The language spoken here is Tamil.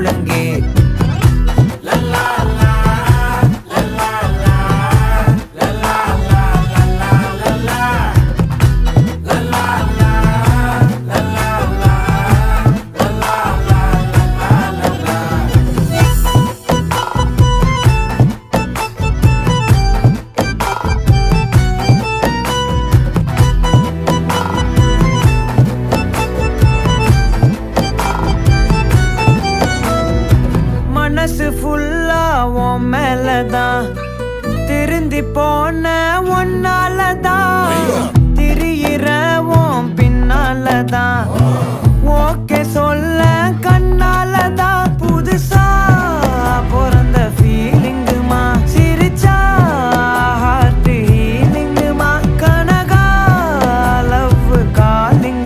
முழங்கே மனசு ஃபுல்லா உன் மேலதான் திருந்தி போன ஒன்னாலதான் திரியிற உன் பின்னாலதான் ஓகே சொல்ல கண்ணாலதான்